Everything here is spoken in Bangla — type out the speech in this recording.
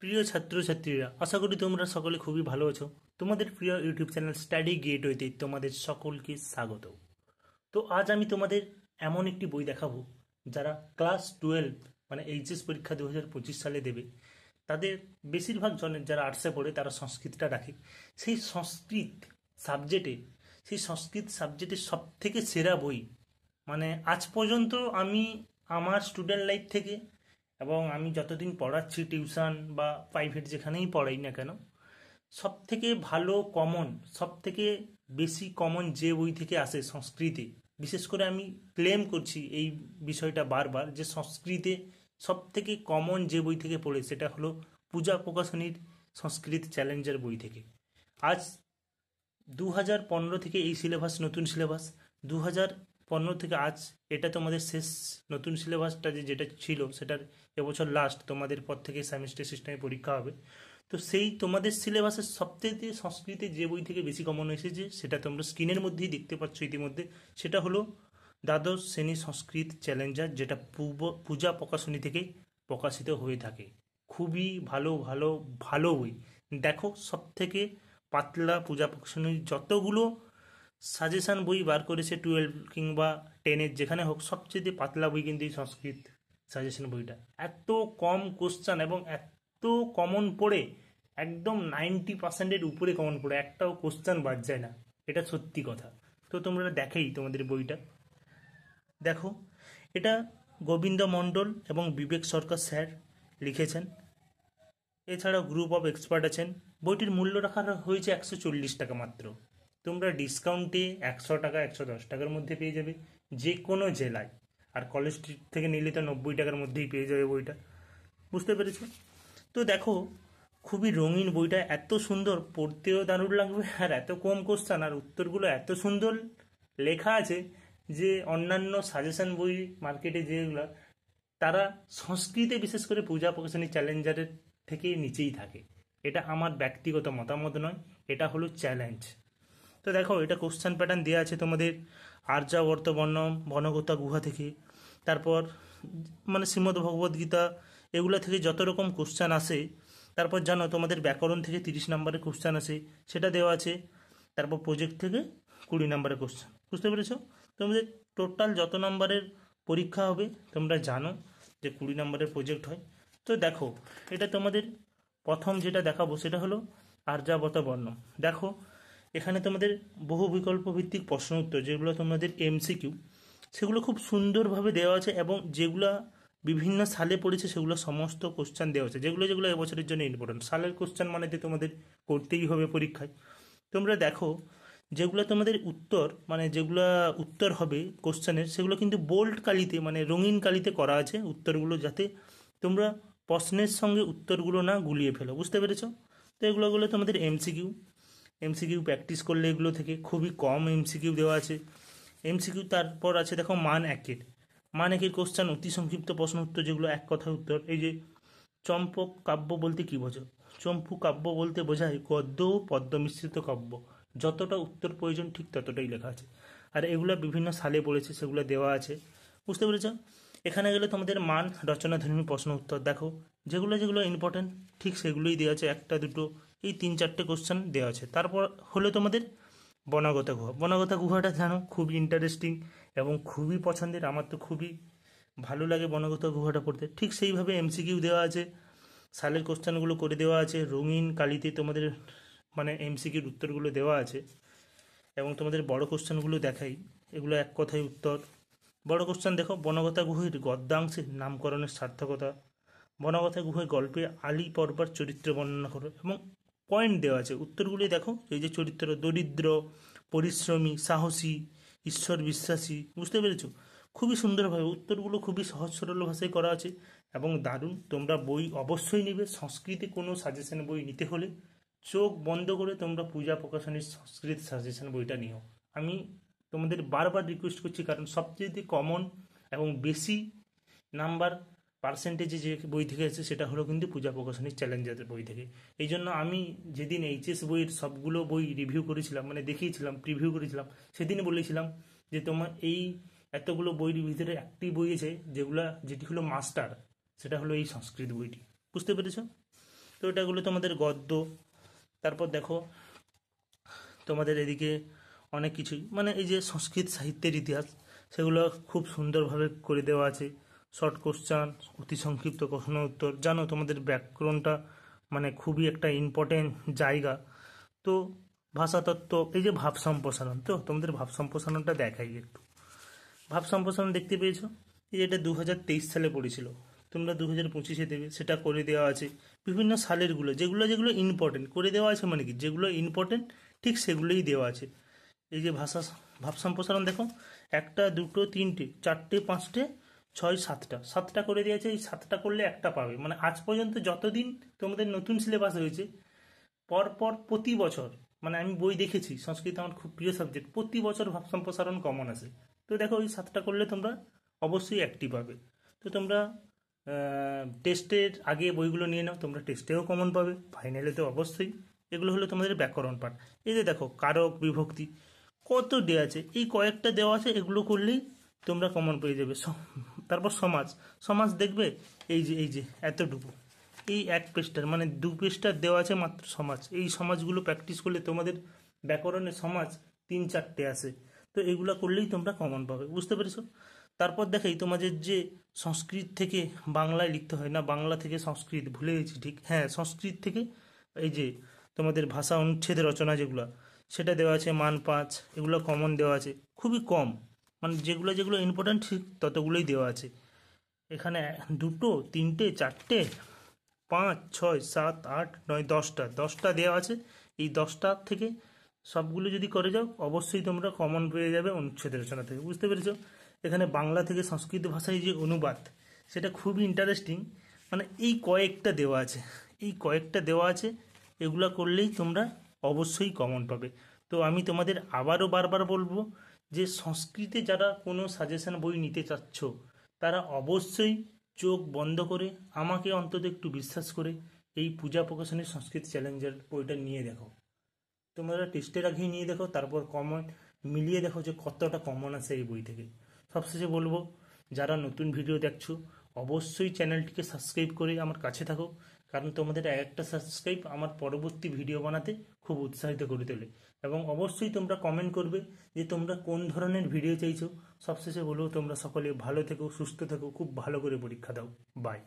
প্রিয় ছাত্রছাত্রীরা, আশা করি তোমরা সকলে খুবই ভালো আছো। তোমাদের প্রিয় ইউটিউব চ্যানেল স্টাডি গেটওয়েতে তোমাদের সকলকে স্বাগত। তো আজ আমি তোমাদের এমন একটি বই দেখাবো যারা ক্লাস 12 মানে এইচএস পরীক্ষা 2025 সালে দেবে। তাদের বেশিরভাগ জনের যারা আর্টসে পড়ে তারা সংস্কৃতটা রাখে। সেই সাবজেক্টে সংস্কৃত সাবজেক্টের সব থেকে সেরা বই মানে আজ পর্যন্ত আমি আমার স্টুডেন্ট লাইফ থেকে এবং আমি যতদিন পড়াচ্ছি টিউশন বা প্রাইভেট যেখানেই পড়াই না কেন, সব থেকে ভালো কমন, সব থেকে বেশি কমন যে বই থেকে আসে সংস্কৃতে, বিশেষ করে আমি ক্লেম করছি এই বিষয়টা বারবার যে সংস্কৃতে সব থেকে কমন যে বই থেকে পড়ে সেটা হলো পূজা প্রকাশনীর সংস্কৃত চ্যালেঞ্জার বই থেকে। আজ 2015 থেকে এই সিলেবাস, নতুন সিলেবাস 2015 থেকে আজ এটা তোমাদের শেষ। নতুন সিলেবাসটা যেটা ছিল সেটার এবছর লাস্ট, তোমাদের পর থেকে সেমিস্টার সিস্টেমে পরীক্ষা হবে। তো সেই তোমাদের সিলেবাসের সবথেকে সংস্কৃতে যে বই থেকে বেশি কমন এসেছে সেটা তোমরা স্ক্রিনের মধ্যেই দেখতে পাচ্ছ ইতিমধ্যে, সেটা হলো দ্বাদশ শ্রেণী সংস্কৃত চ্যালেঞ্জার, যেটা পূজা প্রকাশনী থেকে প্রকাশিত হয়ে থাকে। খুবই ভালো ভালো ভালো বই। দেখো, সব থেকে পাতলা পূজা প্রকাশনীর যতগুলো সাজেশান বই বার করেছে 12 কিংবা 10-এর যেখানে হোক, সবচেয়ে পাতলা বই কিন্তু এই সংস্কৃত সাজেশন বইটা। এত কম কোশ্চান এবং এত কমন পড়ে, একদম 90%-এর উপরে কমন পড়ে, একটাও কোশ্চান বাদ যায় না, এটা সত্যি কথা। তো তোমরা দেখেই তোমাদের বইটা দেখো, এটা গোবিন্দ মণ্ডল এবং বিবেক সরকার স্যার লিখেছেন। এছাড়াও গ্রুপ অফ এক্সপার্ট আছেন। বইটির মূল্য রাখা হয়েছে 140 টাকা মাত্র। তোমরা ডিসকাউন্টে 100 টাকা 110 টাকার মধ্যে পেয়ে যাবে যে কোনো জেলায়। আর কলেজ স্ট্রিট থেকে নিলে তো 90 টাকার মধ্যেই পেয়ে যাবে বইটা। বুঝতে পেরেছো? তো দেখো, খুবই রঙিন বইটা, এত সুন্দর, পড়তেও দারুণ লাগবে, আর এত কম কোশ্চান, আর উত্তরগুলো এত সুন্দর লেখা আছে যে অন্যান্য সাজেশন বই মার্কেটে যেগুলো, তারা সংস্কৃতে বিশেষ করে পূজা প্রকাশনী চ্যালেঞ্জারের থেকে নিচেই থাকে। এটা আমার ব্যক্তিগত মতামত নয়, এটা হলো চ্যালেঞ্জ। তো দেখো, এটা কোশ্চেন প্যাটার্ন দেওয়া আছে তোমাদের আর্যাবর্ত বর্ণম, বনগতা গুহা থেকে, তারপর মানে শ্রীমদ্ ভগবদ্ গীতা, এগুলো থেকে যত রকম কোশ্চেন আসে। তারপর জানো তোমাদের ব্যাকরণ থেকে 30 নম্বরের কোশ্চেন আসে, সেটা দেওয়া আছে। তারপর প্রজেক্ট থেকে 20 নম্বরের কোশ্চেন। বুঝতে পেরেছো? তোমাদের টোটাল যত নম্বরের পরীক্ষা হবে তোমরা জানো যে 20 নম্বরের প্রজেক্ট হয়। তো দেখো, এটা তোমাদের প্রথম যেটা দেখাবো সেটা হলো আর্যাবর্ত বর্ণম। দেখো, এখানে তোমাদের বহু বিকল্প ভিত্তিক প্রশ্ন উত্তর, যেগুলো তোমাদের এমসিকিউ, সেগুলো খুব সুন্দরভাবে দেওয়া আছে, এবং যেগুলো বিভিন্ন সালে পড়েছে সেগুলো সমস্ত কোশ্চেন দেওয়া আছে, যেগুলো যেগুলো এবছরের জন্য ইম্পর্টেন্ট। সালের কোশ্চেন মানে তো তোমাদের করতেই হবে পরীক্ষায়। তোমরা দেখো, যেগুলো তোমাদের উত্তর মানে যেগুলো উত্তর হবে কোশ্চেনের, সেগুলো কিন্তু বোল্ড কালিতে মানে রঙিন কালিতে করা আছে উত্তরগুলো, যাতে তোমরা প্রশ্নের সঙ্গে উত্তরগুলো না গুলিয়ে ফেলো। বুঝতে পেরেছো? তো এগুলোগুলো তোমাদের এমসিকিউ। এমসিকিউ প্র্যাকটিস করলে এগুলো থেকে খুবই কম এমসিকিউ দেওয়া আছে। এমসিকিউ তারপর আছে দেখো মান একের কোশ্চেন, অতি সংক্ষিপ্ত প্রশ্ন উত্তর, যেগুলো এক কথায় উত্তর। এই যে চম্পক কাব্য বলতে কি বোঝো? চম্পু কাব্য বলতে বোঝায় গদ্য ও পদ্য মিশ্রিত কাব্য। যতটা উত্তর প্রয়োজন ঠিক ততটাই লেখা আছে, আর এগুলো বিভিন্ন সালে পড়েছে সেগুলো দেওয়া আছে। বুঝতে পেরেছ? এখানে গেলে তোমাদের মান রচনাধর্মী প্রশ্ন উত্তর দেখো, যেগুলো যেগুলো ইম্পর্টেন্ট ঠিক সেগুলোই দেওয়া আছে, একটা দুটো এই 3-4টে কোশ্চেন দেওয়া আছে। তারপর হলো তোমাদের বনগতা গুহা। বনগতা গুহাটা জানো খুবই ইন্টারেস্টিং এবং খুবই পছন্দের, আমার তো খুবই ভালো লাগে বনগতা গুহাটা পড়তে। ঠিক সেইভাবে এমসিকিউ দেওয়া আছে, সালের কোশ্চেনগুলো করে দেওয়া আছে, রঙিন কালিতে তোমাদের মানে এমসিকিউর উত্তরগুলো দেওয়া আছে। এবং তোমাদের বড় কোশ্চেনগুলো দেখাই, এগুলো এক কথায় উত্তর। বড় কোশ্চেন দেখো, বনগতা গুহের গদ্যাংশের নামকরণের সার্থকতা, বনগতা গুহের গল্পে আলী পর্বার চরিত্র বর্ণনা করো, এবং পয়েন্ট দেওয়া আছে। উত্তরগুলি দেখো, এই যে চরিত্র দরিদ্র, পরিশ্রমী, সাহসী, ঈশ্বর বিশ্বাসী। বুঝতে পেরেছো? খুবই সুন্দরভাবে উত্তরগুলো খুবই সহজ সরল ভাষায় করা আছে এবং দারুণ। তোমরা বই অবশ্যই নিবে। সংস্কৃতে কোনো সাজেশন বই নিতে হলে চোখ বন্ধ করে তোমরা পূজা প্রকাশনীর সংস্কৃত সাজেশন বইটা নিও। আমি তোমাদের বারবার রিকোয়েস্ট করছি, কারণ সবচেয়ে কমন এবং বেশি নাম্বার পার্সেন্টেজে যে বই থেকে এসেছে সেটা হলো কিন্তু পূজা প্রকাশনীর চ্যালেঞ্জারের বই থেকে। এই জন্য আমি যেদিন এইচএস বইয়ের সবগুলো বই রিভিউ করেছিলাম, মানে দেখিয়েছিলাম, প্রিভিউ করেছিলাম, সেদিন বলেছিলাম যে তোমার এই এতগুলো বইয়ের ভিতরে একটি বই আছে যেটি হলো মাস্টার, সেটা হলো এই সংস্কৃত বইটি। বুঝতে পেরেছ? তো এটাগুলো তোমাদের গদ্য। তারপর দেখো তোমাদের এদিকে অনেক কিছুই, মানে এই যে সংস্কৃত সাহিত্যের ইতিহাস, সেগুলো খুব সুন্দরভাবে করে দেওয়া আছে। শর্ট কোশ্চান, অতি সংক্ষিপ্ত প্রশ্ন উত্তর। জানো তোমাদের ব্যাকরণটা মানে খুবই একটা ইম্পর্টেন্ট জায়গা। তো ভাষাতত্ত্ব, এই যে ভাব সম্প্রসারণ, তো তোমাদের ভাব সম্প্রসারণটা দেখাই একটু। ভাব সম্প্রসারণ দেখতে পেয়েছো, এই যে এটা 2023 সালে পড়েছিল, তোমরা 2025-এ দেবে, সেটা করে দেওয়া আছে। বিভিন্ন সালেরগুলো যেগুলো যেগুলো ইম্পর্টেন্ট করে দেওয়া আছে, মানে কি যেগুলো ইম্পর্টেন্ট ঠিক সেগুলোই দেওয়া আছে। এই যে ভাব সম্প্রসারণ দেখো, একটা, দুটো, তিনটে, চারটে, পাঁচটে, ছয়, সাতটা, সাতটা করে দিয়েছে। এই সাতটা করলে একটা পাবে, মানে আজ পর্যন্ত যতদিন তোমাদের নতুন সিলেবাস হয়েছে, পরপর প্রতি বছর, মানে আমি বই দেখেছি, সংস্কৃত আমার খুব প্রিয় সাবজেক্ট, প্রতি বছর ভাব সম্প্রসারণ কমন আসে। তো দেখো ওই সাতটা করলে তোমরা অবশ্যই একটি পাবে। তো তোমরা টেস্টের আগে বইগুলো নিয়ে নাও, তোমরা টেস্টেও কমন পাবে, ফাইনালে তো অবশ্যই। এগুলো হলো তোমাদের ব্যাকরণ পাঠ। এই যে দেখো কারক বিভক্তি কত দেওয়া আছে, এই কয়েকটা দেওয়া আছে, এগুলো করলেই তোমরা কমন পেয়ে যাবে। তারপর সমাজ, সমাজ দেখবে এই যে এতটুকু, এই এক পেজটার মানে 2 পেজটার দেওয়া আছে মাত্র সমাজ। এই সমাজগুলো প্র্যাকটিস করলে তোমাদের ব্যাকরণে সমাজ 3-4টে আসে। তো এগুলো করলেই তোমরা কমন পাবে, বুঝতে পেরেছো? তারপর দেখাই তোমাদের যে সংস্কৃত থেকে বাংলায় লিখতে হয় না, বাংলা থেকে সংস্কৃত, ভুলে গেছি ঠিক, হ্যাঁ সংস্কৃত থেকে এই যে তোমাদের ভাষা অনুচ্ছেদ রচনা যেগুলো, সেটা দেওয়া আছে মান 5, এগুলো কমন দেওয়া আছে, খুবই কম, মানে যেগুলো যেগুলো ইম্পর্ট্যান্ট ঠিক ততগুলোই দেওয়া আছে। এখানে দুটো, তিনটে, চারটে, 5, 6, 7, 8, 9, 10টা দেওয়া আছে। এই 10টা থেকে সবগুলো যদি করে যাও, অবশ্যই তোমরা কমন পেয়ে যাবে অনুচ্ছেদ রচনা থেকে, বুঝতে পেরেছো? এখানে বাংলা থেকে সংস্কৃত ভাষায় যে অনুবাদ, সেটা খুবই ইন্টারেস্টিং, মানে এই কয়েকটা দেওয়া আছে, এই কয়েকটা দেওয়া আছে, এগুলা করলেই তোমরা অবশ্যই কমন পাবে। তো আমি তোমাদের আবারও বারবার বলবো যে সংস্কৃতে যারা কোনো সাজেশন বই নিতে চাচ্ছ, তারা অবশ্যই চোখ বন্ধ করে, আমাকে অন্তত একটু বিশ্বাস করে, এই পূজা প্রকাশনের সংস্কৃত চ্যালেঞ্জার বইটা নিয়ে দেখো। তোমরা টেস্টের আগেই নিয়ে দেখো, তারপর কমন মিলিয়ে দেখো যে কতটা কমন আছে এই বই থেকে। সবশেষে বলবো, যারা নতুন ভিডিও দেখছো, অবশ্যই চ্যানেলটিকে সাবস্ক্রাইব করে আমার কাছে থাকো, কারণ তোমাদের একটা সাবস্ক্রাইব আমার পরবর্তী ভিডিও বানাতে খুব উৎসাহিত করে তোলে। এবং অবশ্যই তোমরা কমেন্ট করবে যে তোমরা কোন ধরনের ভিডিও চাইছো। সবশেষে বলবো, তোমরা সকলে ভালো থেকো, সুস্থ থেকো, খুব ভালো করে পরীক্ষা দাও। বাই।